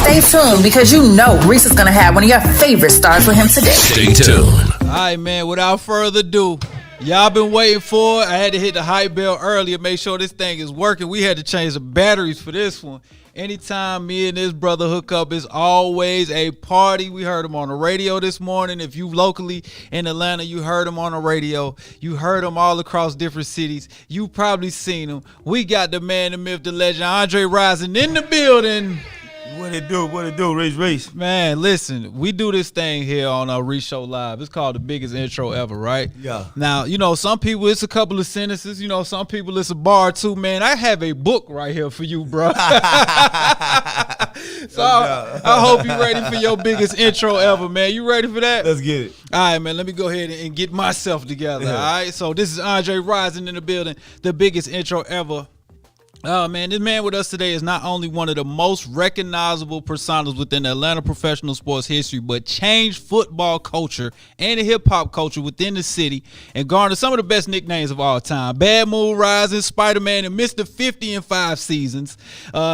Stay tuned because you know Reec is going to have one of your favorite stars with him today. Stay tuned. All right, man, without further ado, y'all been waiting for it. I had to hit the hype bell earlier, make sure this thing is working. We had to change the batteries for this one. Anytime me and this brother hook up, it's always a party. We heard him on the radio this morning. If you locally in Atlanta, you heard him on the radio. You heard him all across different cities. You probably seen him. We got the man, the myth, the legend, Andre Rison in the building. What it do, Reec? Man, listen, we do this thing here on our Reec Show Live. It's called the biggest intro ever, right? Yeah. Now, you know, some people, it's a couple of sentences. You know, some people, it's a bar too. Man, I have a book right here for you, bro. So I hope you're ready for your biggest intro ever, man. You ready for that? Let's get it. All right, man, let me go ahead and get myself together, all right? So this is Andre Rison in the building, the biggest intro ever. Oh, man, this man with us today is not only one of the most recognizable personas within the Atlanta professional sports history, but changed football culture and the hip-hop culture within the city and garnered some of the best nicknames of all time. Bad Moon Rising, Spider-Man, and Mr. 50 in 5 seasons.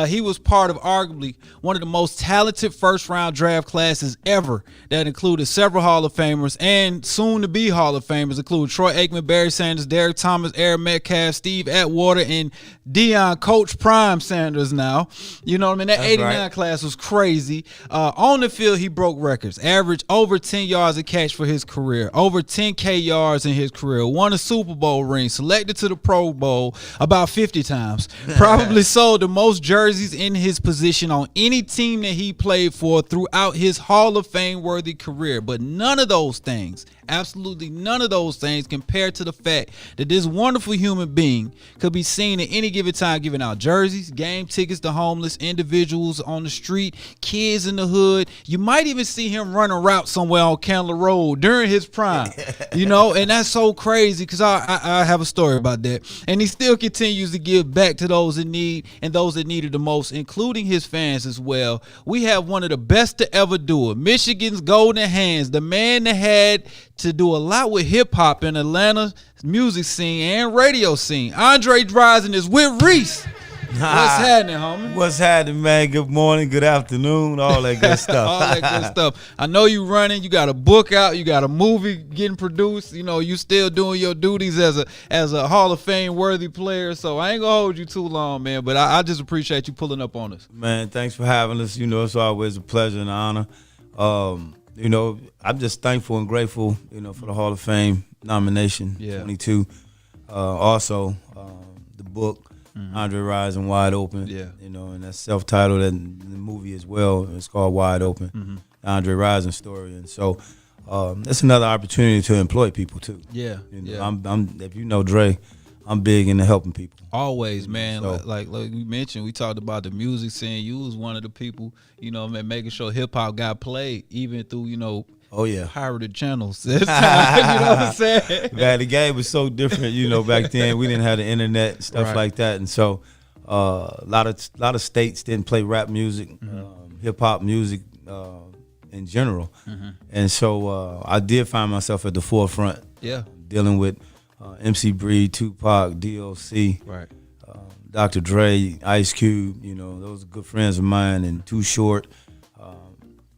He was part of arguably one of the most talented first-round draft classes ever that included several Hall of Famers and soon-to-be Hall of Famers, including Troy Aikman, Barry Sanders, Derek Thomas, Aaron Metcalf, Steve Atwater, and Deion Coach Prime Sanders now. You know what I mean? That That's 89 right. class was crazy. On the field, he broke records. Averaged over 10 yards a catch for his career. Over 10K yards in his career. Won a Super Bowl ring. Selected to the Pro Bowl about 50 times. Probably sold the most jerseys in his position on any team that he played for throughout his Hall of Fame-worthy career. But none of those things, absolutely none of those things compared to the fact that this wonderful human being could be seen at any given time giving out jerseys, game tickets to homeless individuals on the street, kids in the hood. You might even see him running route somewhere on Candler Road during his prime, you know, and that's so crazy because I have a story about that. And he still continues to give back to those in need and those that need it the most, including his fans as well. We have one of the best to ever do it, Michigan's Golden Hands, the man that had to do a lot with hip-hop in Atlanta's music scene and radio scene. Andre Rison is with Reec. What's happening, homie? What's happening, man? Good morning, good afternoon, all that good stuff. All that good stuff. I know you running. You got a book out. You got a movie getting produced. You know, you still doing your duties as a Hall of Fame worthy player. So I ain't gonna hold you too long, man. But I just appreciate you pulling up on us. Man, thanks for having us. You know, it's always a pleasure and an honor. You know, I'm just thankful and grateful, you know, for the Hall of Fame nomination, 22. Also, the book, Andre Rison, Wide Open. Yeah. You know, and that's self-titled and the movie as well. It's called Wide Open, the Andre Rison story. And so it's another opportunity to employ people, too. Yeah. You know, I'm if you know Dre, I'm big into helping people. Always, man. So, like we mentioned, we talked about the music scene. You was one of the people, you know, making sure hip hop got played, even through, you know, pirated channels. This time, you know what I'm saying? Man, the game was so different, you know. Back then, we didn't have the internet and stuff like that, and so a lot of states didn't play rap music, hip hop music in general, and so I did find myself at the forefront. Yeah, dealing with MC Breed, Tupac, DLC, right, Dr. Dre, Ice Cube. You know, those are good friends of mine, and Too Short.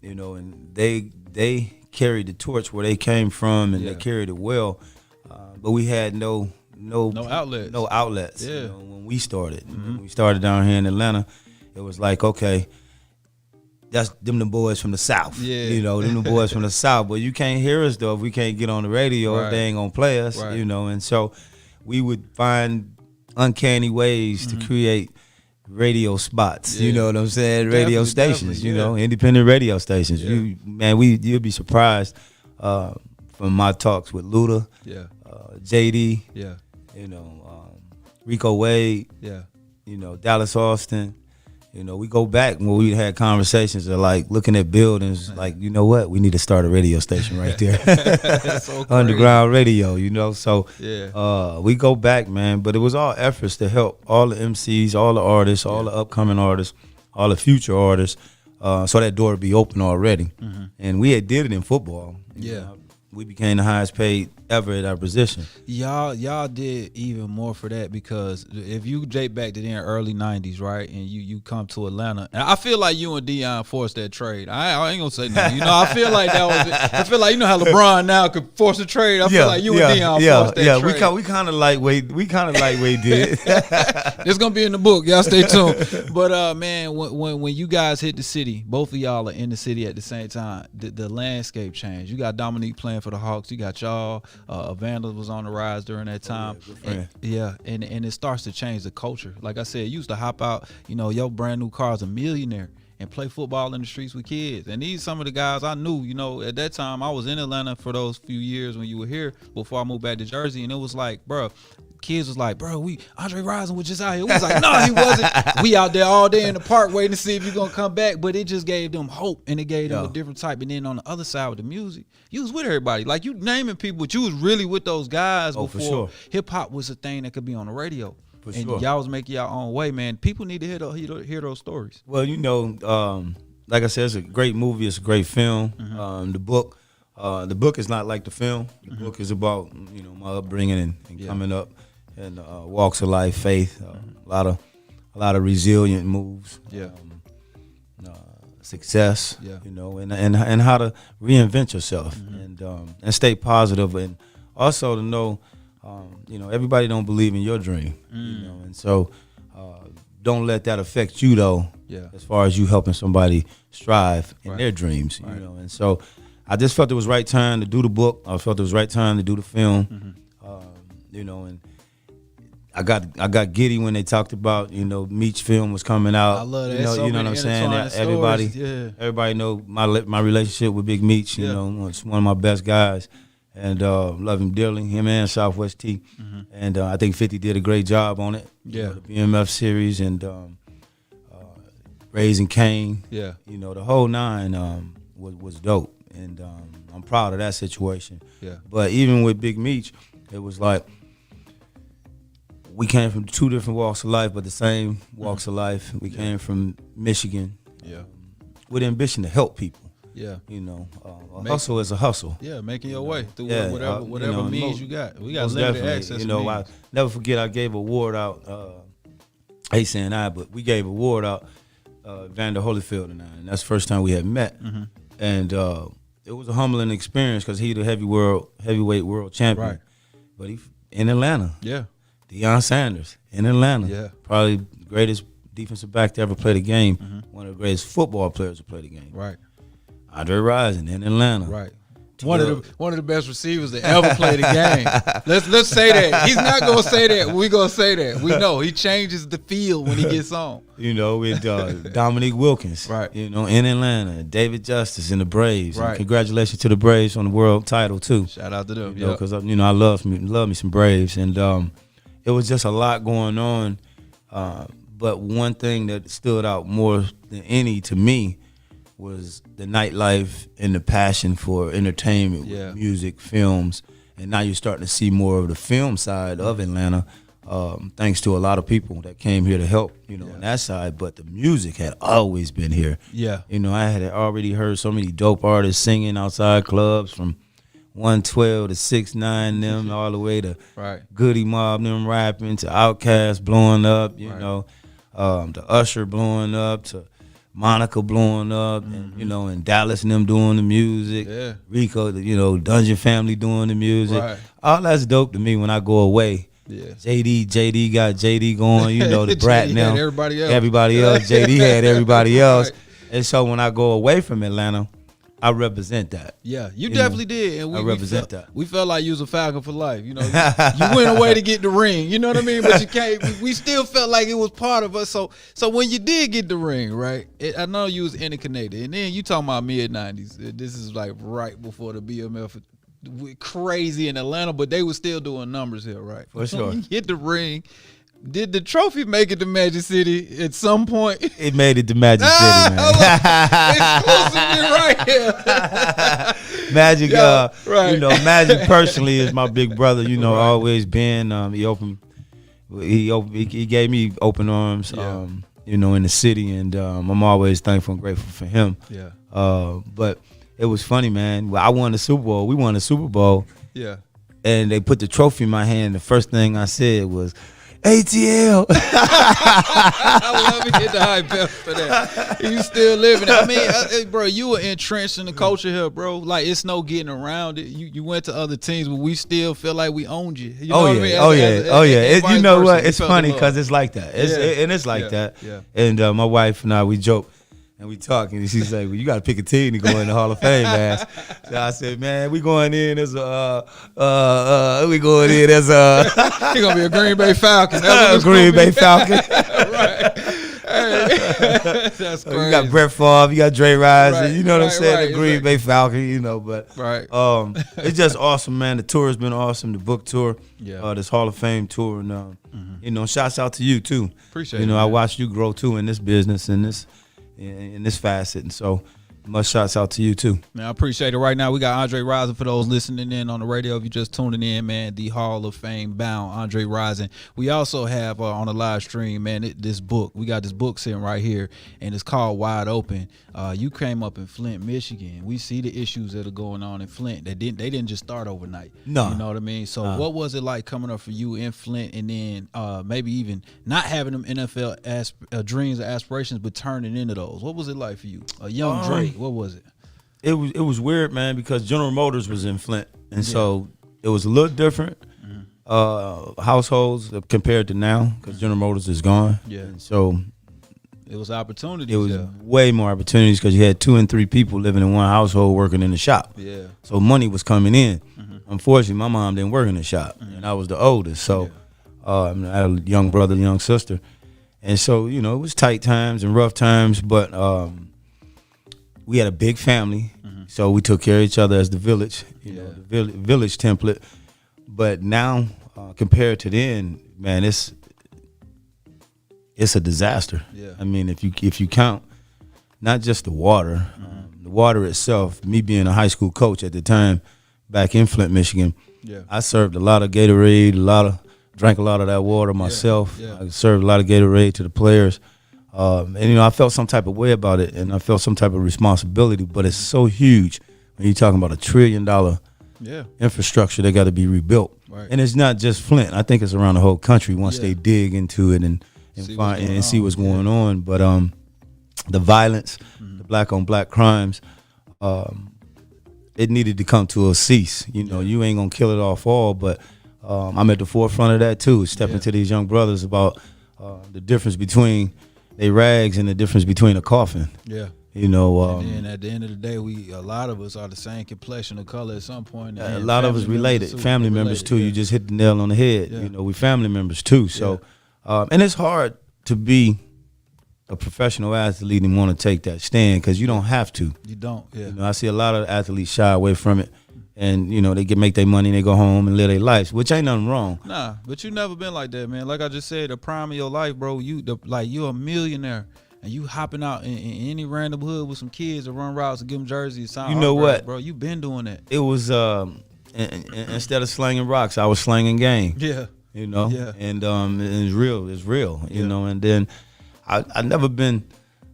You know, and they carried the torch where they came from, and they carried it well. But we had no outlets. No outlets. Yeah. You know, when we started, when we started down here in Atlanta, it was like, okay, that's them the boys from the South. Yeah. You know, them the boys from the South. But you can't hear us though if we can't get on the radio. Right. They ain't gonna play us. Right. You know, and so we would find uncanny ways to create radio spots. You know what I'm saying? Radio stations. You know, independent radio stations. Yeah. You'll be surprised from my talks with Luda, JD, you know, Rico Wade, you know, Dallas Austin. You know, we go back when we had conversations of like looking at buildings, like, you know what, we need to start a radio station right there. So Underground radio, you know. So yeah. We go back, man. But it was all efforts to help all the MCs, all the artists, all the upcoming artists, all the future artists, so that door would be open already. And we had did it in football. Yeah. we became the highest paid ever at our position. Y'all did even more for that, because if you date back to the early 90s, right, and you come to Atlanta, and I feel like you and Deion forced that trade. I ain't gonna say nothing. I feel like that was it. I feel like, you know how LeBron now could force a trade. I feel like you and Deion forced that trade. We kind of lightweight did. It's gonna be in the book. Y'all stay tuned. But man, when you guys hit the city, both of y'all are in the city at the same time. The landscape changed. You got Dominique playing for the Hawks. You got y'all. Vandals was on the rise during that time. And it starts to change the culture. Like I said, you used to hop out, your brand new car's a millionaire, and play football in the streets with kids. And these some of the guys I knew, at that time I was in Atlanta for those few years when you were here before I moved back to Jersey, and it was like, bro, kids was like, bro, Andre Rison was just out here. We was like, no, he wasn't. We out there all day in the park waiting to see if you're going to come back. But it just gave them hope, and it gave them a different type. And then on the other side with the music, you was with everybody. Like, you naming people, but you was really with those guys before hip-hop was a thing that could be on the radio. Y'all was making y'all own way, man. People need to hear those stories. Well, like I said, it's a great movie. It's a great film. Mm-hmm. The book is not like the film. The book is about my upbringing and coming up, and walks of life, faith, a lot of resilient moves, success, and how to reinvent yourself, and stay positive, and also to know. Everybody don't believe in your dream, and so don't let that affect you though. As far as you helping somebody strive in their dreams, and so I just felt it was right time to do the book. I felt it was right time to do the film, and I got giddy when they talked about Meech's film was coming out. I love that. You know what I'm saying? Everybody know my relationship with Big Meech. It's one of my best guys. And love him dearly, him and Southwest T. And I think 50 did a great job on it. The BMF Series and Raising Cain. The whole nine was dope. And I'm proud of that situation. But even with Big Meech, it was like we came from two different walks of life, but the same walks of life. We came from Michigan with ambition to help people. Hustle is a hustle. Making your way through whatever means you got. We got limited access. I never forget I gave an award out. I hate saying but we gave an award out. Vander Holyfield and I, and that's the first time we had met. And it was a humbling experience because he's the heavyweight world champion. Right. But he in Atlanta. Deion Sanders in Atlanta. Probably the greatest defensive back to ever play the game. One of the greatest football players to play the game. Right. Andre Rison in Atlanta. Right. One of the best receivers that ever played the game. Let's say that. He's not gonna say that. We're gonna say that. We know he changes the field when he gets on. With Dominique Wilkins. Right. In Atlanta. David Justice in the Braves. Right. And congratulations to the Braves on the world title too. Shout out to them. Because I love me some Braves, and it was just a lot going on. But one thing that stood out more than any to me was the nightlife and the passion for entertainment, music, films, and now you're starting to see more of the film side of Atlanta, thanks to a lot of people that came here to help, on that side. But the music had always been here. I had already heard so many dope artists singing outside clubs, from 112 to 6ix9ine them, all the way to Goody Mob them rapping, to Outkast blowing up, to Usher blowing up, to Monica blowing up, and Dallas and them doing the music. Rico, Dungeon Family doing the music. All that's dope to me when I go away. JD got JD going, the Brat now. Everybody else. JD had everybody else. And so when I go away from Atlanta, I represent that. You definitely did. And I represent that. We felt like you was a Falcon for life. You went away to get the ring. You know what I mean? But you can't. We still felt like it was part of us. So when you did get the ring, right? I know you was interconnected. And then you talking about mid-90s. This is like right before the BMF crazy in Atlanta, but they were still doing numbers here, right? For sure. You hit the ring. Did the trophy make it to Magic City at some point? It made it to Magic City, man. Exclusively right here. Magic, Magic personally is my big brother. Always been. He gave me open arms. In the city, and I'm always thankful and grateful for him. But it was funny, man. I won the Super Bowl. We won the Super Bowl. Yeah. And they put the trophy in my hand. The first thing I said was, ATL. I love it. Hit the high bell for that. You still living it. I mean, bro, you were entrenched in the culture here, bro. Like, it's no getting around it. You went to other teams, but we still feel like we owned you. You know what I mean? You know what? It's funny because it's like that. It's like that. Yeah. And my wife and I, we joke. And we talk, and she's like, well, you got to pick a team to go in the Hall of Fame, man. So I said, man, we going in as a, He going to be a Green Bay Falcon. Green Bay Falcon. Right. Hey. That's crazy. You got Brett Favre, you got Dre Rison, you know what I'm saying? The Green Bay Falcon, you know, but it's just awesome, man. The tour has been awesome, the book tour, this Hall of Fame tour, and, you know, shouts out to you, too. Appreciate it. You know, I watched you grow, too, in this business, in this facet, and so much shouts out to you too. Man, I appreciate it. Right now we got Andre Rison for those listening in on the radio. If you just tuning in, man, the Hall of Fame bound Andre Rison. We also have on the live stream, man, this book. We got this book sitting right here, and it's called Wide Open. You came up in Flint, Michigan. We see the issues that are going on in Flint. They didn't just start overnight. No, you know what I mean. So what was it like coming up for you in Flint, and then maybe even not having them NFL dreams or aspirations, but turning into those? What was it like for you, a young Drake? What was it? It was weird, man, because General Motors was in Flint, and so it was a little different households compared to now, because General Motors is gone. Yeah, and so it was opportunities. It was way more opportunities because you had 2 and 3 people living in one household working in the shop. Yeah, so money was coming in. Unfortunately, my mom didn't work in the shop, and I was the oldest. So I had a young brother, young sister, and so you know it was tight times and rough times, but. We had a big family, so we took care of each other as the village, you know, the village template. But now, compared to then, man, it's a disaster. Yeah. I mean, if you count not just the water itself. Me being a high school coach at the time, back in Flint, Michigan, I served a lot of Gatorade, drank a lot of that water myself. I served a lot of Gatorade to the players. And, you know, I felt some type of way about it, and I felt some type of responsibility, but it's so huge when you're talking about $1 trillion infrastructure that got to be rebuilt. Right. And it's not just Flint. I think it's around the whole country once they dig into it and see what's going on. But the violence, the black-on-black crimes, it needed to come to a cease. You know, you ain't going to kill it off all, but I'm at the forefront of that, too, stepping to these young brothers about the difference between they rags and the difference between a coffin. Yeah. You know, and then at the end of the day, a lot of us are the same complexion or color at some point. A lot of us related, family members too. You just hit the nail on the head. You know, we family members too. So, and it's hard to be a professional athlete and want to take that stand because you don't have to. You don't. Yeah. You know, I see a lot of athletes shy away from it. And, you know, they make their money and they go home and live their lives, which ain't nothing wrong. Nah, but you never been like that, man. Like I just said, the prime of your life, bro, you're a millionaire and you hopping out in any random hood with some kids to run routes and give them jerseys. You know what? Bro, you been doing that. It was, instead of slanging rocks, I was slanging game. Yeah. You know? Yeah. And it's real, you know? And then I've never been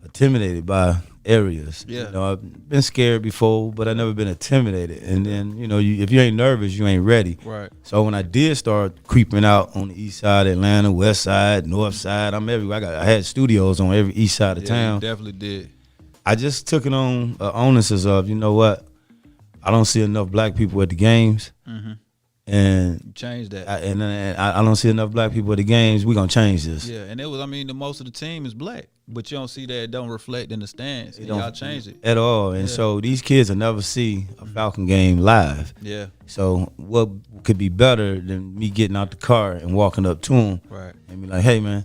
intimidated by areas. Yeah. You know, I've been scared before, but I've never been intimidated. And then, you know, if you ain't nervous, you ain't ready. Right. So when I did start creeping out on the east side of Atlanta, west side, north side, I'm everywhere. I had studios on every east side of town. You definitely did. I just took it on onus of, you know what, I don't see enough black people at the games. Mm-hmm. And you change that. I don't see enough black people at the games. We're going to change this. Yeah, and the most of the team is black. But you don't see that it don't reflect in the stands. And y'all change it. At all. And so these kids will never see a Falcon game live. Yeah. So what could be better than me getting out the car and walking up to them and be like, hey, man,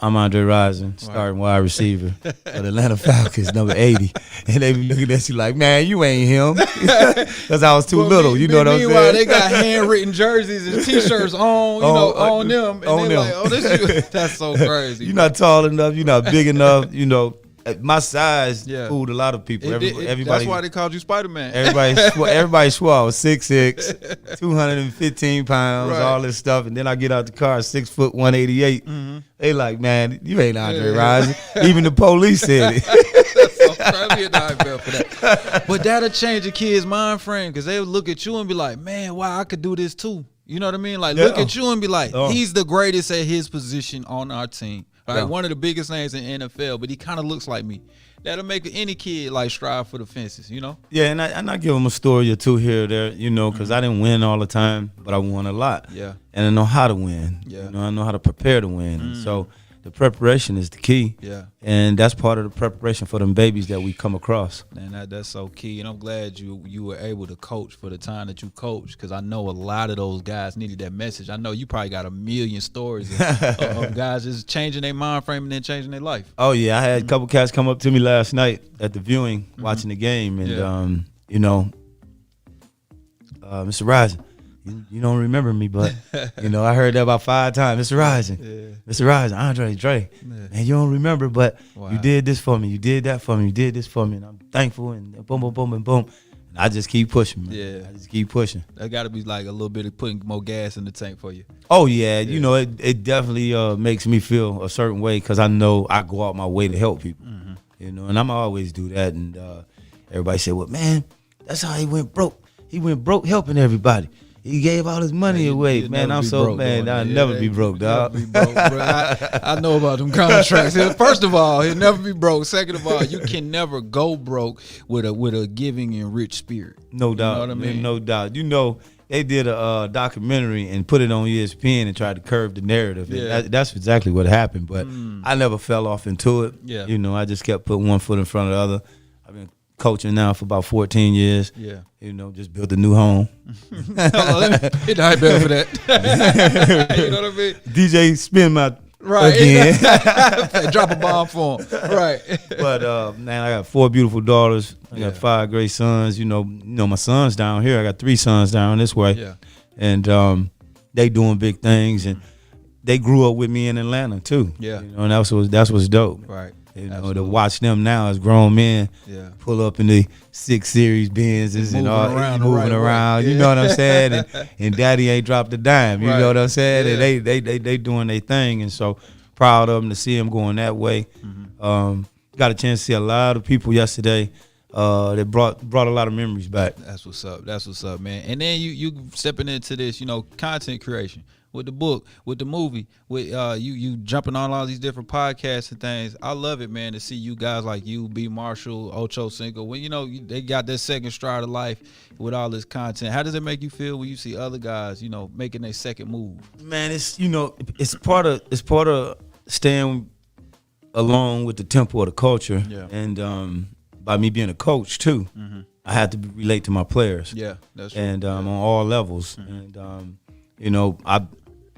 I'm Andre Rison, starting wide receiver for the Atlanta Falcons, number 80. And they be looking at you like, man, you ain't him. Because I was too little. You know what I'm saying? Meanwhile, they got handwritten jerseys and T-shirts on them. And they're like, oh, this you. That's so crazy. You're not tall enough. You're not big enough. You know, my size fooled a lot of people. Everybody. That's why they called you Spider-Man. Everybody swore I was 6'6", 215 pounds, all this stuff. And then I get out the car, 6 foot 188. Mm-hmm. They like, man, you ain't Andre Rison. Even the police said it. For that. But that'll change a kid's mind frame because they'll look at you and be like, man, wow, I could do this too. You know what I mean? Like, look at you and be like, he's the greatest at his position on our team. Like one of the biggest names in NFL, but he kind of looks like me. That'll make any kid like strive for the fences, you know? Yeah, and I give them a story or two here or there, you know, because I didn't win all the time, but I won a lot. Yeah. And I know how to win. Yeah. You know, I know how to prepare to win. And so the preparation is the key. Yeah. And that's part of the preparation for them babies that we come across. And that's so key. And I'm glad you were able to coach for the time that you coached, because I know a lot of those guys needed that message. I know you probably got a million stories of guys just changing their mind frame and then changing their life. Oh, yeah. I had a couple cats come up to me last night at the viewing, watching the game. And, you know, Mr. Rison, you don't remember me, but, you know, I heard that about 5 times. Mr. Rison, Mr. Rison, Andre, Dre. Man, you don't remember, but you did this for me. You did that for me. You did this for me. And I'm thankful. And boom, boom, boom, and boom. And I just keep pushing, man. Yeah. I just keep pushing. That got to be like a little bit of putting more gas in the tank for you. Oh, yeah. You know, it definitely makes me feel a certain way because I know I go out my way to help people. Mm-hmm. You know, and I'm always do that. And everybody say, well, man, that's how he went broke. He went broke helping everybody. He gave all his money away, man. I'm so mad. I'll never be broke, dog. Never be broke, bro. I know about them contracts. First of all, he'll never be broke. Second of all, you can never go broke with a giving and rich spirit. No doubt. You know what I mean? No doubt. You know, they did a documentary and put it on ESPN and tried to curve the narrative. Yeah. That's exactly what happened. But I never fell off into it. Yeah. You know, I just kept putting one foot in front of the other. I've been coaching now for about 14 years. Yeah. You know, just built a new home. Let me hit the high bell for that. You know what I mean? DJ spin my again. Drop a bomb for him. Right. But man, I got 4 beautiful daughters. I got 5 great sons. You know, my sons down here. I got 3 sons down this way. Yeah. And they doing big things, and they grew up with me in Atlanta too. Yeah. You know, and that's what's dope. Right. You know, to watch them now as grown men pull up in the 6 Series Benzes and all moving around. You know what I'm saying? And daddy ain't dropped a dime. You know what I'm saying? Yeah. And they doing their thing, and so proud of them to see them going that way. Mm-hmm. Got a chance to see a lot of people yesterday that brought a lot of memories back. That's what's up. That's what's up, man. And then you stepping into this, you know, content creation. With the book, with the movie, with you jumping on all these different podcasts and things. I love it, man, to see you guys like you, B. Marshall, Ocho Cinco. When, you know, they got their second stride of life with all this content. How does it make you feel when you see other guys, you know, making their second move? Man, it's, you know, it's part of staying along with the tempo of the culture. Yeah. And by me being a coach too, I had to relate to my players. Yeah, that's true. And on all levels. And you know,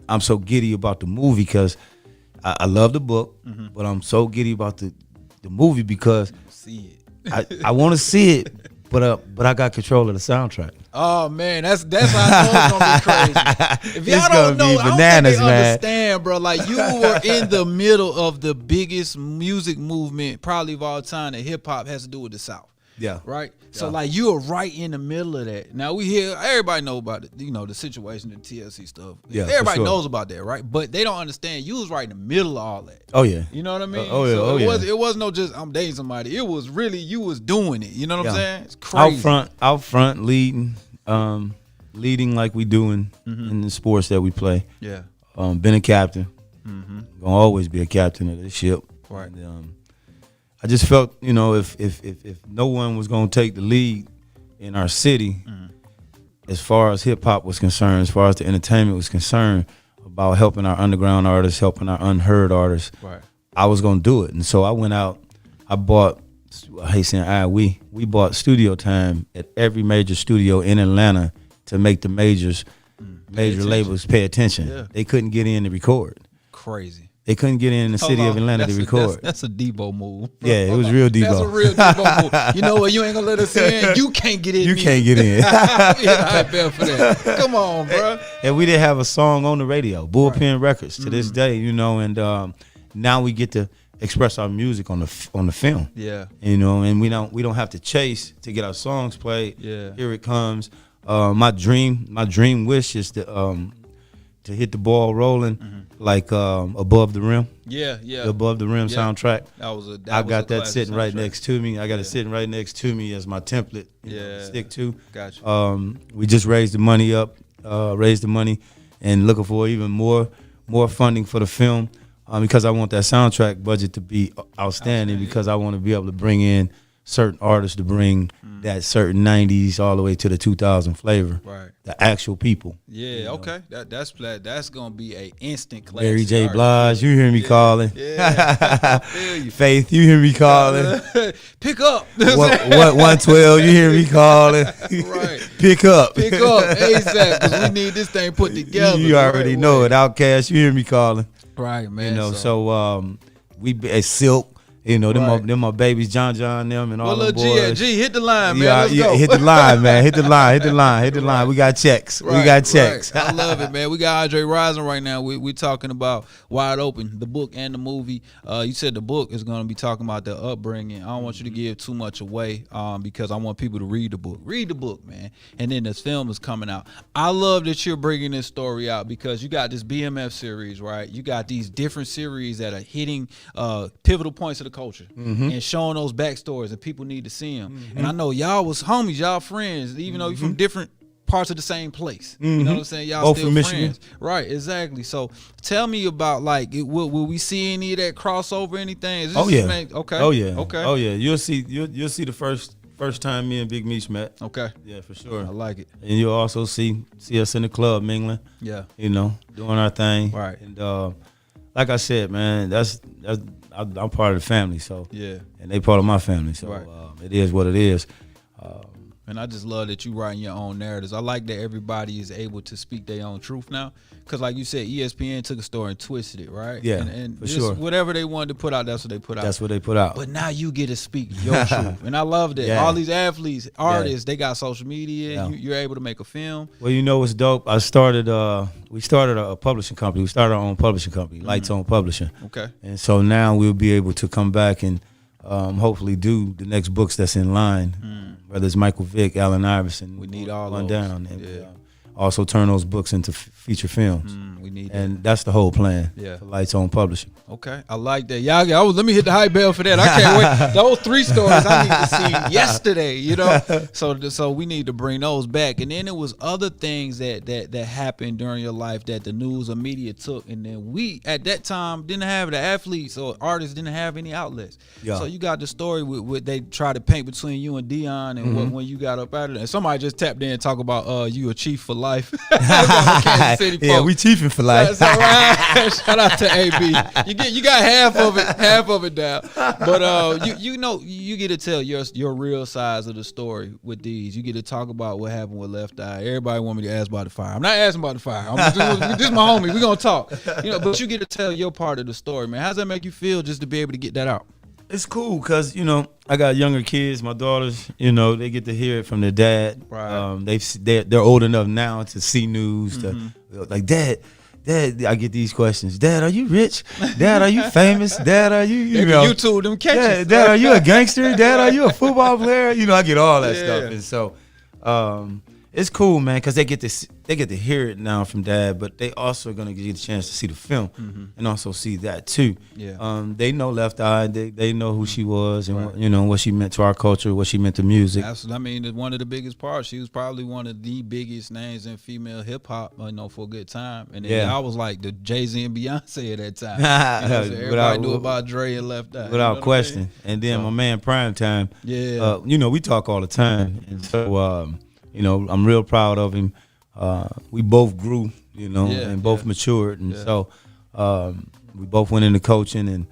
I'm so giddy about the movie because I love the book, but I'm so giddy about the movie because I want to see it, but I got control of the soundtrack. Oh man, that's how I know it's gonna be crazy. If y'all don't know, I don't think they understand, bro. Like, you were in the middle of the biggest music movement probably of all time that hip hop has to do with the South. Yeah. Right? Yeah. So, like, you are right in the middle of that. Now, we hear, everybody know about it, you know, the situation, the TLC stuff. Yeah, everybody knows about that, right? But they don't understand you was right in the middle of all that. Oh, yeah. You know what I mean? It wasn't no just, I'm dating somebody. It was really, you was doing it. You know what I'm saying? It's crazy. Out front, leading like we do in the sports that we play. Yeah. Been a captain. Gonna always be a captain of this ship. Right. And, I just felt, you know, if no one was going to take the lead in our city, as far as hip hop was concerned, as far as the entertainment was concerned, about helping our underground artists, helping our unheard artists, right, I was going to do it. And so I went out, I bought, we bought studio time at every major studio in Atlanta to make the major labels pay attention. Yeah. They couldn't get in to record. Crazy. They couldn't get in the city of Atlanta to record. That's a Debo move. Bro. Yeah, it was real Debo. That's a real Debo move. You know what? You ain't gonna let us in. You can't get in. You can't get in. I bet for that. Come on, bro. And we didn't have a song on the radio. Bullpen Records to this day, you know. And now we get to express our music on the film. Yeah. You know, and we don't have to chase to get our songs played. Yeah. Here it comes. My dream wish is to hit the ball rolling like Above the Rim. Yeah, yeah. The Above the Rim soundtrack. I got that sitting right next to me. I got it sitting right next to me as my template to stick to. Gotcha. We just raised the money and looking for even more funding for the film because I want that soundtrack budget to be outstanding because I want to be able to bring in certain artists to bring that certain 90s all the way to the 2000 flavor. Right. The actual people. Yeah, you know? Okay. That's going to be a instant classic. Mary J. Blige, you hear me calling. Yeah. I feel you. Faith, you hear me calling. Pick up. What 112, you hear me calling. Right. Pick up. Pick up ASAP because we need this thing put together. You already know it. Outkast, you hear me calling. Right, man. You know, so we Silk. You know, them my babies, John, them, and all them boys. G, hit the line, man. Let's go. Hit the line, man. Hit the line. We got checks. Right, we got checks. Right. I love it, man. We got Andre Rison right now. We talking about Wide Open, the book and the movie. You said the book is going to be talking about the upbringing. I don't want you to give too much away because I want people to read the book. Read the book, man. And then this film is coming out. I love that you're bringing this story out because you got this BMF series, right? You got these different series that are hitting pivotal points of the culture and showing those backstories, and people need to see them. And I know y'all was homies, y'all friends, even though you're from different parts of the same place. You know what I'm saying? Y'all both still from friends. Michigan. Right, exactly. So tell me about will we see any of that crossover, anything? Is this okay. Oh yeah. Okay. Oh yeah. You'll see the first time me and Big Meech met. Okay. Yeah, for sure. I like it. And you'll also see us in the club mingling. Yeah. You know, doing our thing. Right. And like I said, man, I'm part of the family, so yeah, and they part of my family, so right. It is what it is. And I just love that you writing your own narratives. I like that everybody is able to speak their own truth now, because like you said, ESPN took a story and twisted it, right? Yeah, and for just sure. Whatever they wanted to put out, that's what they put out. That's what they put out. But now you get to speak your truth, and I love that. Yeah. All these athletes, artists, they got social media. Yeah. You're able to make a film. Well, you know what's dope? We started a publishing company. We started our own publishing company, Lights On Publishing. Okay. And so now we'll be able to come back and hopefully do the next books that's in line, whether it's Michael Vick, Allen Iverson. We need all those. down. And also turn those books into feature films. We need and that. That's the whole plan. Yeah. For Lights On Publishing. Okay, I like that. Y'all, let me hit the hype bell for that. I can't wait. Those 3 stories I need to see yesterday. You know, so we need to bring those back. And then there was other things that happened during your life that the news or media took, and then we at that time didn't have the athletes or artists didn't have any outlets. Yeah. So you got the story with they tried to paint between you and Deion, and when you got up out of there. And somebody just tapped in and talk about you a chief for life. Kansas City yeah, we chiefing for life. That's all right. Shout out to AB. You got half of it down. But you know you get to tell your real size of the story with these. You get to talk about what happened with Left Eye. Everybody want me to ask about the fire. I'm not asking about the fire. This is my homie. We gonna talk. You know, but you get to tell your part of the story, man. How does that make you feel just to be able to get that out? It's cool because, you know, I got younger kids. My daughters, you know, they get to hear it from their dad. Right. They're old enough now to see news. To like, Dad, I get these questions. Dad, are you rich? Dad, are you famous? Dad, are you know? YouTube them catches. Dad, are you a gangster? Dad, are you a football player? You know, I get all that stuff. And so it's cool, man, because they get to hear it now from Dad, but they also are gonna get a chance to see the film and also see that too. Yeah. They know Left Eye. They know who she was and you know what she meant to our culture, what she meant to music. I mean, it's one of the biggest parts. She was probably one of the biggest names in female hip hop, you know, for a good time. And then I was like the Jay-Z and Beyonce at that time. You know, so everybody knew about Dre and Left Eye. Without question. And then my man Primetime. Yeah. You know, we talk all the time, and so you know, I'm real proud of him. We both grew, you know, and both matured. And so we both went into coaching and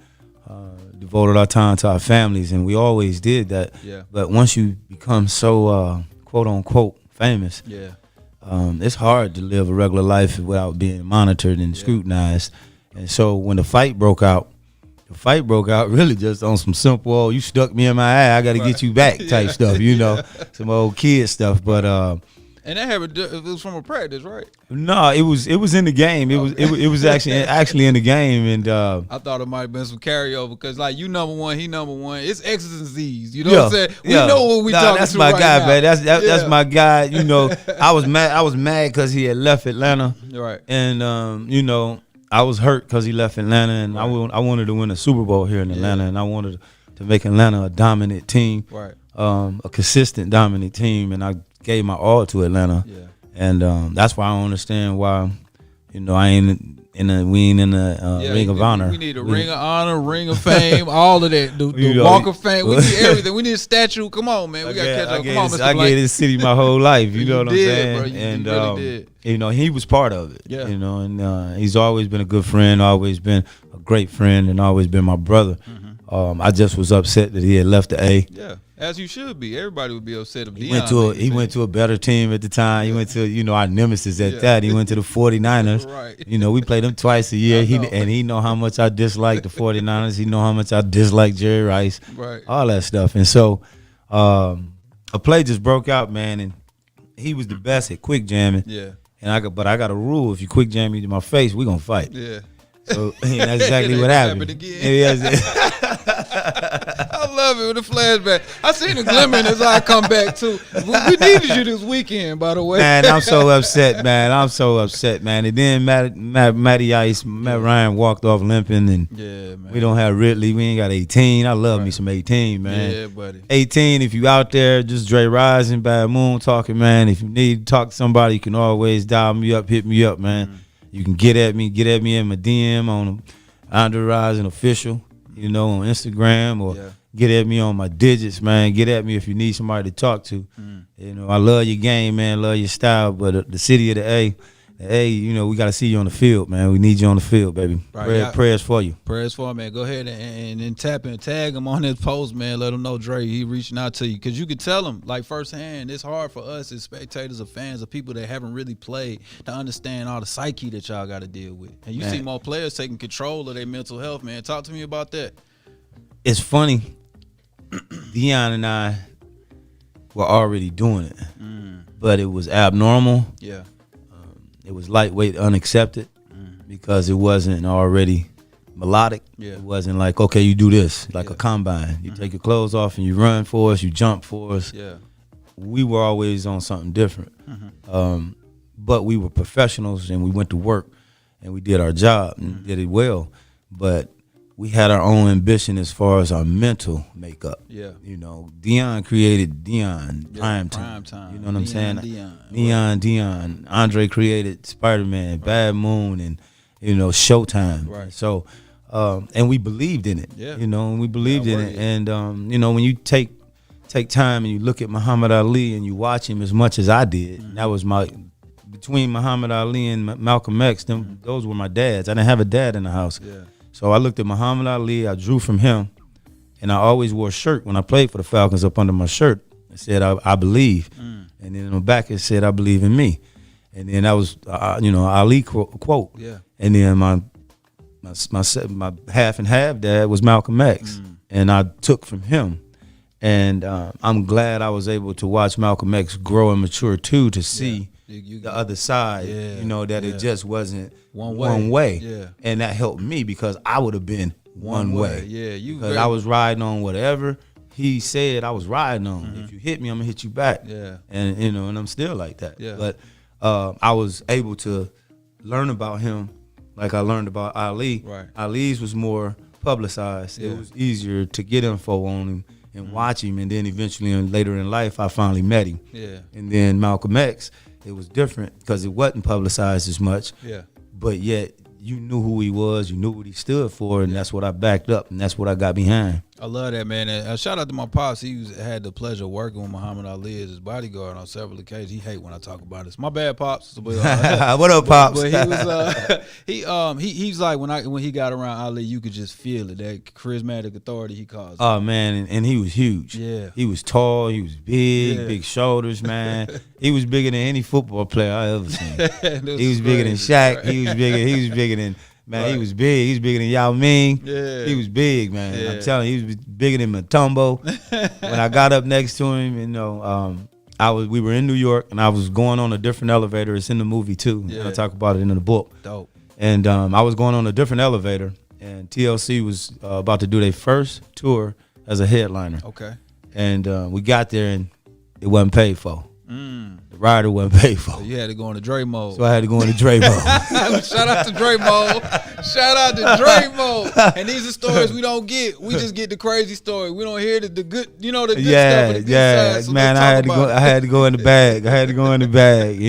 devoted our time to our families. And we always did that. Yeah. But once you become so, quote unquote, famous, it's hard to live a regular life without being monitored and scrutinized. And so when the fight broke out really just on some simple, you stuck me in my eye, I got to get you back type stuff, you know, some old kid stuff. But And that happened. It was from a practice, right? No, it was in the game. It was actually in the game, and I thought it might have been some carryover because like you number one, he number one. It's X's and Z's. You know what I'm saying? We know what we talking that's to my right guy, now. man. That's my guy. You know, I was mad because he had left Atlanta, right? And you know, I was hurt because he left Atlanta, and I wanted to win a Super Bowl here in Atlanta, and I wanted to make Atlanta a dominant team, right? A consistent dominant team, and I gave my all to Atlanta. Yeah. And that's why I don't understand why, you know, we ain't in the Ring of Honor. We need a Ring of Honor, Ring of Fame, all of that. The Walk of Fame. We need everything. We need a statue. Come on, man. We got to catch up. Come on, Mr. I gave this city my whole life. You know what I'm saying? Bro, you really did. You know, he was part of it. Yeah. You know, and he's always been a good friend, always been a great friend, and always been my brother. I just was upset that he had left the A. Yeah. As you should be. Everybody would be upset if he went to a better team at the time. He went to, you know, our nemesis at that. He went to the 49ers. Right. You know, we played them twice a year. He know how much I dislike the 49ers. He know how much I dislike Jerry Rice. Right. All that stuff. And so a play just broke out, man, and he was the best at quick jamming. Yeah. And I got a rule: if you quick jam me to my face, we gonna fight. Yeah. So that's exactly what happened. I love it with the flashback. I seen a glimmer in his eye come back too. We needed you this weekend, by the way. Man, I'm so upset, man. And then Matty Ice, Matt Ryan walked off limping, and man. We don't have Ridley. We ain't got 18. I love me some 18, man. Yeah, buddy. 18. If you out there, just Dre Rison, Bad Moon talking, man. If you need to talk to somebody, you can always dial me up, hit me up, man. You can get at me in my DM on Andre Rison Official, you know, on Instagram, or get at me on my digits, man. Get at me if you need somebody to talk to. You know, I love your game, man. Love your style, but the city of the A, you know, we got to see you on the field, man. We need you on the field, baby. Right, prayers for you. Prayers for him, man. Go ahead and tap and tag him on his post, man. Let him know Dre, he reaching out to you. Because you could tell him, like, firsthand, it's hard for us as spectators or fans of people that haven't really played to understand all the psyche that y'all got to deal with. And you see more players taking control of their mental health, man. Talk to me about that. It's funny. Deion and I were already doing it. But it was abnormal. Yeah. It was lightweight, unaccepted, because it wasn't already melodic. Yeah. It wasn't like, okay, you do this, like a combine. You take your clothes off and you run for us, you jump for us. Yeah. We were always on something different. But we were professionals, and we went to work, and we did our job and did it well. But we had our own ambition as far as our mental makeup. Yeah. You know, Deion created Deion, prime time. You know what I'm saying? Deion. Andre created Spider-Man, Bad Moon, and, you know, Showtime. Right. So, and we believed in it. Yeah. You know, and we believed in it. And, you know, when you take time and you look at Muhammad Ali and you watch him as much as I did, that was between Muhammad Ali and Malcolm X, those were my dads. I didn't have a dad in the house. Yeah. So I looked at Muhammad Ali, I drew from him, and I always wore a shirt when I played for the Falcons up under my shirt. It said, I believe. And then in the back it said, I believe in me. And then that was, you know, Ali quote. Yeah. And then my half and half dad was Malcolm X. And I took from him. And I'm glad I was able to watch Malcolm X grow and mature too, to see the other side, you know, that it just wasn't one way. Yeah. And that helped me, because I would have been one way. Yeah, because I was riding on whatever he said I was riding on. If you hit me, I'm gonna hit you back. Yeah. And you know, and I'm still like that. Yeah. But I was able to learn about him like I learned about Ali. Right. Ali's was more publicized. Yeah. It was easier to get info on him and watch him, and then eventually later in life I finally met him. Yeah. And then Malcolm X, it was different because it wasn't publicized as much. Yeah. But yet you knew who he was, you knew what he stood for, and that's what I backed up, and that's what I got behind. I love that, man. And shout out to my pops. He had the pleasure of working with Muhammad Ali as his bodyguard on several occasions. He hate when I talk about this. My bad, pops. But, what up, pops? But he was he's like when he got around Ali, you could just feel it, that charismatic authority he caused. Oh man, and he was huge. Yeah, he was tall. He was big, big shoulders, man. He was bigger than any football player I ever seen. He was bigger than Shaq. Right? He was bigger than. Man, right. He was big. He was bigger than Yao Ming. Yeah. He was big, man. Yeah. I'm telling you, he was bigger than Mutombo. When I got up next to him, you know, we were in New York, and I was going on a different elevator. It's in the movie too. Yeah. And I talk about it in the book. Dope. And I was going on a different elevator, and TLC was about to do their first tour as a headliner. Okay. And we got there, and it wasn't paid for. The rider wasn't paid for. So you had to go into Dre mode. So I had to go into Dre mode. Shout out to Dre mode. Shout out to Dre mode. And these are stories we don't get. We just get the crazy story. We don't hear the good, the good stuff. The good side. So man, I had to go in the bag. I had to go in the bag,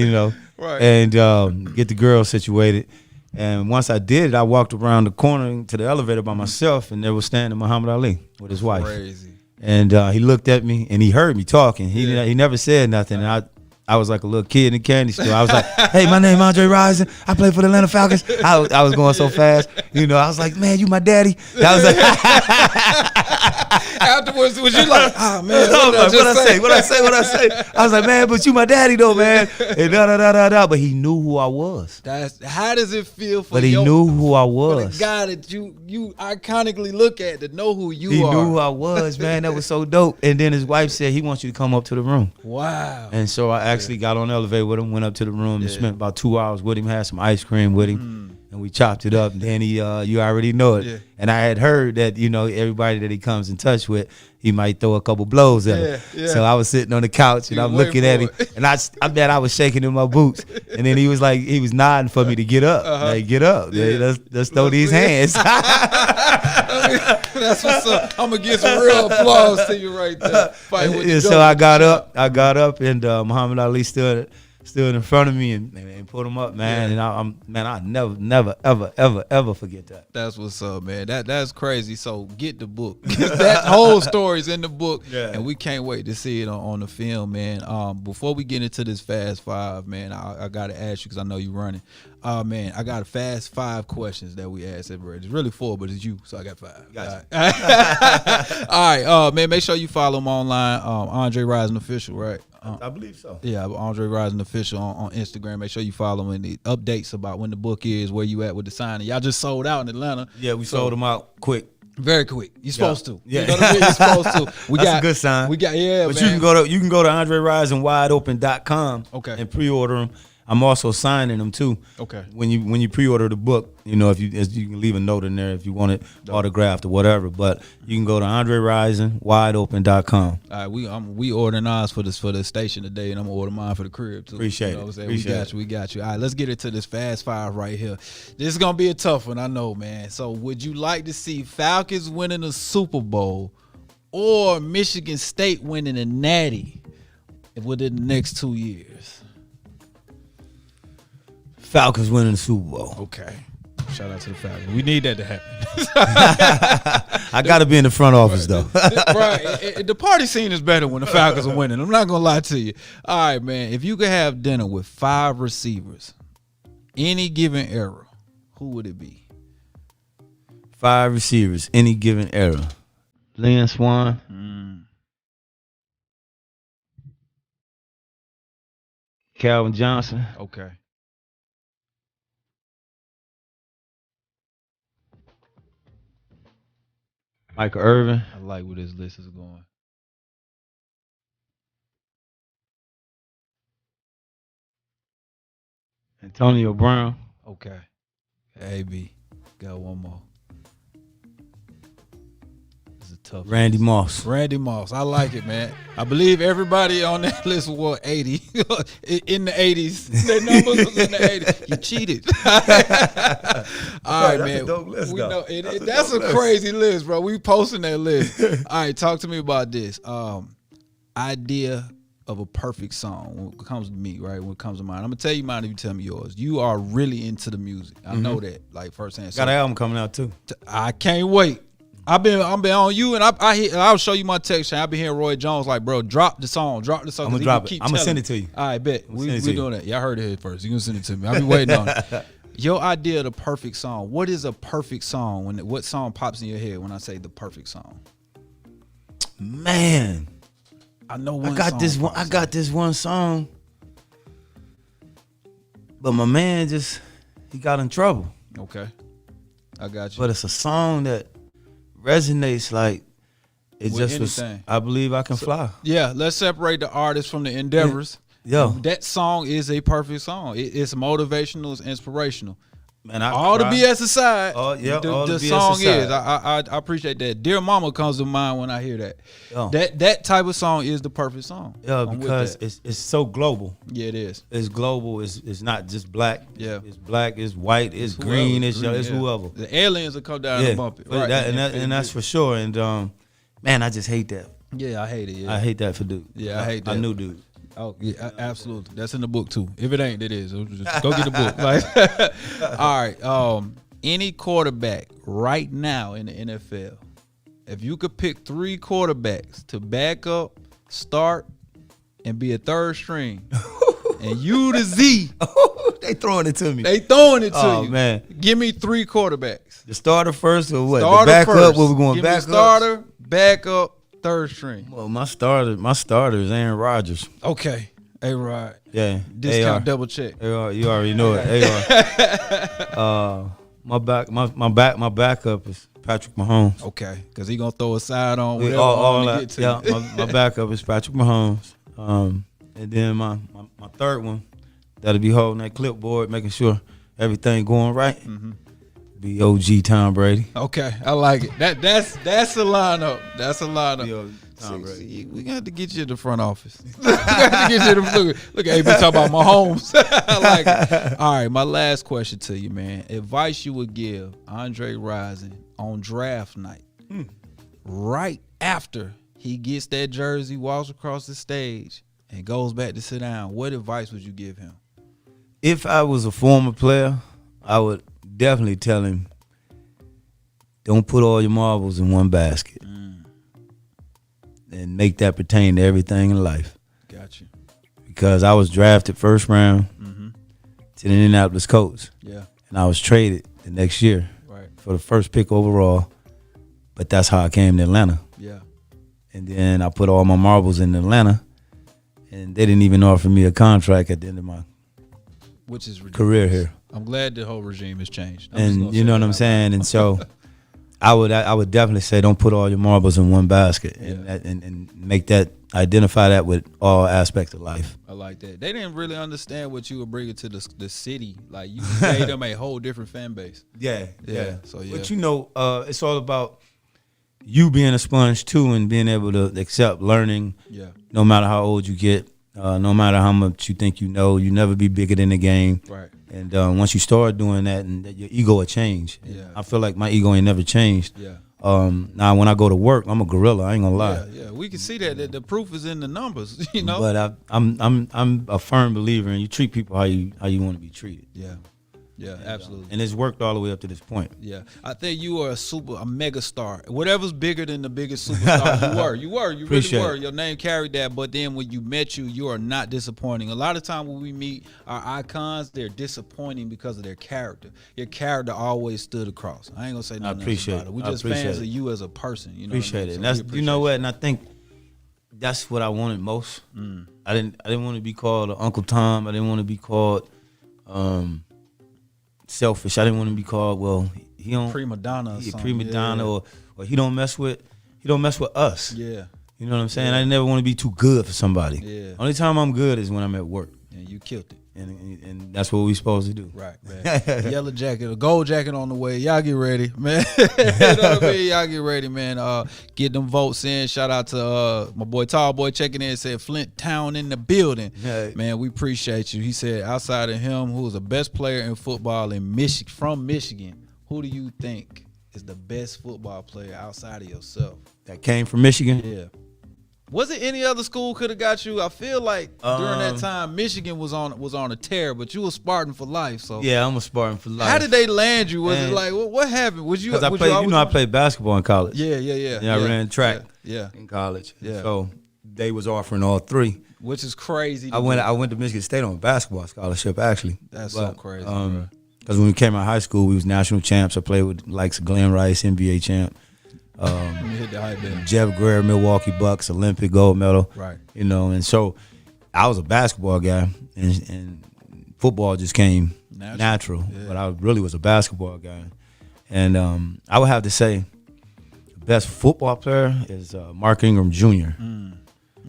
right. And get the girl situated. And once I did it, I walked around the corner to the elevator by myself, and there was standing Muhammad Ali with his wife. Crazy. And he looked at me, and he heard me talking. He never said nothing. And I was like a little kid in the candy store. I was like, hey, my name is Andre Rison. I play for the Atlanta Falcons. I was going so fast. I was like, man, you my daddy. I was like, afterwards, was you like, oh, man, what I say? I was like, man, but you my daddy, though, man. And da. But he knew who I was. How does it feel for But he knew who I was. For the guy that you iconically look at to know who you are. He knew who I was, man. That was so dope. And then his wife said he wants you to come up to the room. Wow. And so I actually got on the elevator with him, went up to the room, and spent about 2 hours with him, had some ice cream with him, and we chopped it up. And then he, you already know it. Yeah. And I had heard that, everybody that he comes in touch with, he might throw a couple blows at him. Yeah. So I was sitting on the couch, and I'm looking at him, and I bet I was shaking in my boots. And then he was nodding for me to get up. Like, get up. Yeah. Let's throw these hands. That's what's up. I'm gonna give some real applause to you right there. So I got up, and Muhammad Ali stood in front of me and put him up, man. Yeah. And I never, ever forget that. That's what's up, man. That's crazy. So get the book. That whole story's in the book, and we can't wait to see it on the film, man. Before we get into this Fast Five, man, I gotta ask you because I know you're running. Man, I got a Fast 5 questions that we asked everybody. It's really 4, but it's you, so I got 5. Gotcha. All right, man. Make sure you follow him online. Andre Rison Official, right? I believe so. Yeah, Andre Rison Official on Instagram. Make sure you follow him and the updates about when the book is, where you at with the signing. Y'all just sold out in Atlanta. Yeah, we sold them out quick. Very quick. You're supposed to. Yeah. You know what I mean? You're supposed to. That's a good sign. But man. You can go to AndreRisonWideOpen.com and pre-order them. I'm also signing them too. Okay. When you pre-order the book, if you can leave a note in there if you want it autographed or whatever. But you can go to AndreRisonWideOpen.com. All right, we ordering ours for the station today, and I'm gonna order mine for the crib too. Appreciate it. We got you. All right, let's get into this Fast 5 right here. This is gonna be a tough one, I know, man. So, would you like to see Falcons winning the Super Bowl or Michigan State winning a Natty within the next 2 years? Falcons winning the Super Bowl. Okay. Shout out to the Falcons. We need that to happen. I got to be in the front office, though. Right. The party scene is better when the Falcons are winning. I'm not going to lie to you. All right, man. If you could have dinner with 5 receivers, any given era, who would it be? 5 receivers, any given era. Lynn Swan. Calvin Johnson. Okay. Michael Irvin. I like where this list is going. Antonio Brown. Okay. AB. Got one more. This is a tough Randy list. Moss. Randy Moss. I like it, man. I believe everybody on that list wore 80 in the 80s. Their numbers was in the 80s. You cheated. All right, man. That's a dope list, though. That's a crazy list, bro. We posting that list. All right, talk to me about this. Idea of a perfect song when it comes to me, right? When it comes to mine, I'm gonna tell you mine if you tell me yours. You are really into the music. I know that, like firsthand. Got an album coming out too. I can't wait. I've been on you, and I'll show you my text chain. I've been hearing Roy Jones like, bro, drop the song. I'm gonna drop it. I'm gonna send it to you. All right, bet. We doing that. Y'all heard it here first. You gonna send it to me. I'll be waiting on it. Your idea of the perfect song. What is a perfect song? What song pops in your head when I say the perfect song? Man, I know I got this one song, but my man he got in trouble. Okay, I got you. But it's a song that resonates like It just was, I believe I can fly. Yeah, let's separate the artist from the endeavors. Yeah. That song is a perfect song. It's motivational, it's inspirational. Man, all the BS aside, the song aside. is. I appreciate that. Dear Mama comes to mind when I hear that. Yeah. That type of song is the perfect song. Yeah, because it's so global. Yeah, it is. It's global. It's not just black. Yeah. It's black, it's white, it's green, it's whoever. The aliens will come down and bump it. Right. And that's for sure. And man, I just hate that. Yeah, I hate it. Yeah. I hate that for dude. Yeah, I hate that. I knew dude. Oh yeah, absolutely. That's in the book too. If it ain't, it is. Just go get the book. Like, all right. Any quarterback right now in the NFL, if you could pick 3 quarterbacks to back up, start, and be a third string, and you the Z, they throwing it to me. They throwing it to you. Oh man, give me 3 quarterbacks. The starter first or what? Starter the back first. up? What we going give back me starter, back up. Third string. Well, my starter is Aaron Rodgers. Okay, A-Rod. Yeah, discount AR. Double check. AR, you already know it. AR. My backup is Patrick Mahomes. Okay, because he gonna throw a side on. All that. Yeah, my backup is Patrick Mahomes. And then my third one that'll be holding that clipboard, making sure everything going right. Mm-hmm. Be OG Tom Brady. Okay, I like it. That's a lineup. That's a lineup. Be OG Tom Brady. We got to get you in the front office. We got to get you look at AB talking about Mahomes. I like it. All right, my last question to you, man. Advice you would give Andre Rison on draft night, right after he gets that jersey, walks across the stage, and goes back to sit down. What advice would you give him? If I was a former player, I would definitely tell him, don't put all your marbles in one basket. And make that pertain to everything in life. Got you. Because I was drafted first round to the Indianapolis Colts. Yeah. And I was traded the next year for the first pick overall. But that's how I came to Atlanta. Yeah. And then I put all my marbles in Atlanta. And they didn't even offer me a contract at the end of my career here. I'm glad the whole regime has changed. And you know what I'm saying? And so I would definitely say don't put all your marbles in one basket and make that, identify that with all aspects of life. I like that. They didn't really understand what you were bringing to the city. Like you made them a whole different fan base. Yeah. So But you know, it's all about you being a sponge too and being able to accept learning. Yeah. No matter how old you get, no matter how much you think you know, you never be bigger than the game. Right. And once you start doing that, and your ego will change. Yeah. I feel like my ego ain't never changed. Yeah. Now when I go to work, I'm a gorilla. I ain't gonna lie. Yeah. We can see that the proof is in the numbers. You know. But I'm a firm believer in you treat people how you want to be treated. Yeah. Yeah, absolutely. And it's worked all the way up to this point. Yeah. I think you are a mega star. Whatever's bigger than the biggest superstar you were. You really were. Your name carried that. But then when you met you are not disappointing. A lot of times when we meet our icons, they're disappointing because of their character. Your character always stood across. I ain't gonna say nothing else about it. We're just fans of you as a person. You know appreciate it. So and that's you know what, and I think that's what I wanted most. I didn't want to be called Uncle Tom. I didn't want to be called selfish. I didn't want to be called, well, he don't prima donna or he don't mess with us. Yeah. You know what I'm saying? I never want to be too good for somebody. Yeah. Only time I'm good is when I'm at work. And you killed it. And that's what we supposed to do. Right, man. Yellow jacket, a gold jacket on the way. Y'all get ready, man. You know what I mean? Y'all get ready, man. Get them votes in. Shout out to my boy Tall Boy checking in. Said Flint Town in the building. Hey. Man, we appreciate you. He said outside of him, who is the best player in football in from Michigan, who do you think is the best football player outside of yourself? That came from Michigan? Yeah. Was it any other school could have got you? I feel like during that time, Michigan was on a tear, but you were Spartan for life. So yeah, I'm a Spartan for life. How did they land you? Was it like what happened? Was you? Because I played basketball in college. Yeah. I ran track. In college. Yeah. So they was offering all 3, which is crazy. I went to Michigan State on a basketball scholarship actually. That's so crazy. Because when we came out of high school, we was national champs. I played with likes of Glenn Rice, NBA champ. Jeff Greer, Milwaukee Bucks, Olympic gold medal. Right. You know, and so I was a basketball guy, and football just came natural. Yeah. But I really was a basketball guy. And I would have to say, best football player is Mark Ingram Jr.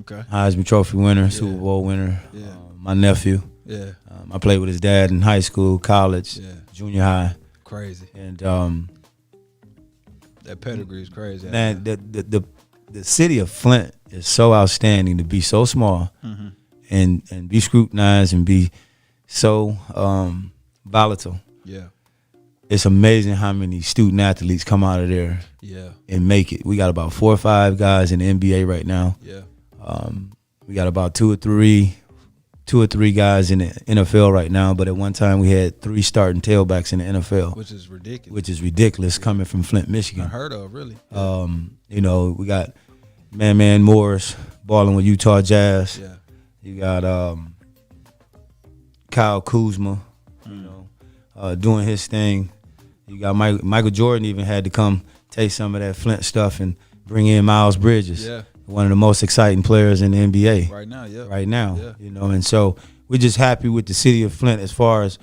Okay. Heisman Trophy winner, Super Bowl winner. Yeah. My nephew. Yeah. I played with his dad in high school, college, junior high. Crazy. And that pedigree is crazy. Man, the city of Flint is so outstanding to be so small and be scrutinized and be so volatile. Yeah. It's amazing how many student athletes come out of there and make it. We got about 4 or 5 guys in the NBA right now. Yeah. We got about two or three guys in the NFL right now, but at one time we had 3 starting tailbacks in the NFL. Which is ridiculous coming from Flint, Michigan. Unheard of, really. You know, we got Man Morris balling with Utah Jazz. Yeah. You got Kyle Kuzma, doing his thing. You got Michael Jordan even had to come take some of that Flint stuff and bring in Miles Bridges. Yeah. One of the most exciting players in the NBA. Right now, yeah. Right now, yeah. And so we're just happy with the city of Flint as far as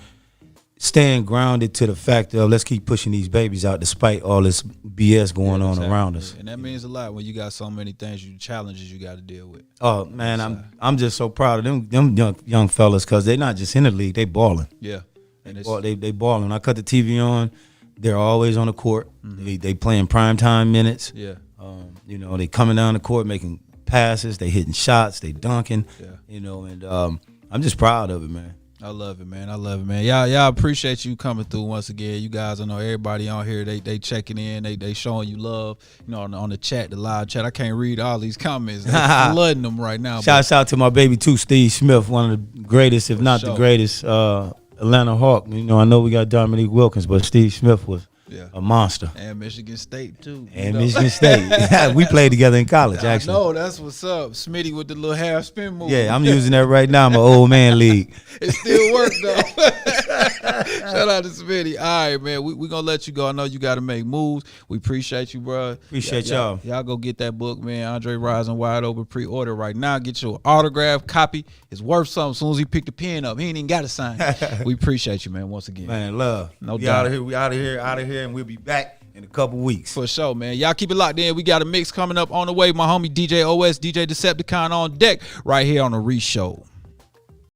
staying grounded to the fact of let's keep pushing these babies out despite all this BS going on around us. And that means a lot when you got so many challenges you got to deal with. Oh man, I'm just so proud of them young fellas because they're not just in the league, they balling. Yeah, and they balling. I cut the TV on, they're always on the court. They playing primetime minutes. Yeah. They coming down the court making passes, they hitting shots, they dunking. Yeah. And I'm just proud of it, man. I love it, man. Y'all appreciate you coming through once again. You guys, I know everybody on here, they checking in, they showing you love. On the chat, the live chat. I can't read all these comments. They're flooding them right now. Shouts out to my baby too, Steve Smith, one of the greatest, if not the greatest, Atlanta Hawk. I know we got Dominique Wilkins, but Steve Smith was a monster. And Michigan State too. Michigan State. We played together in college, actually. No, that's what's up. Smitty with the little half spin move. Yeah, I'm using that right now in my old man league. It still works though. Shout out to Smitty. All right, man. We're gonna let you go. I know you gotta make moves. We appreciate you, bro. Appreciate y'all. Y'all go get that book, man. Andre Rison Wide Open pre-order right now. Get your autograph copy. It's worth something as soon as he picked the pen up. He ain't even gotta sign it. We appreciate you, man, once again. Man, love. No we doubt. We out of here, and we'll be back in a couple weeks. For sure, man. Y'all keep it locked in. We got a mix coming up on the way. My homie DJ OS, DJ Decepticon on deck right here on the Reec Show.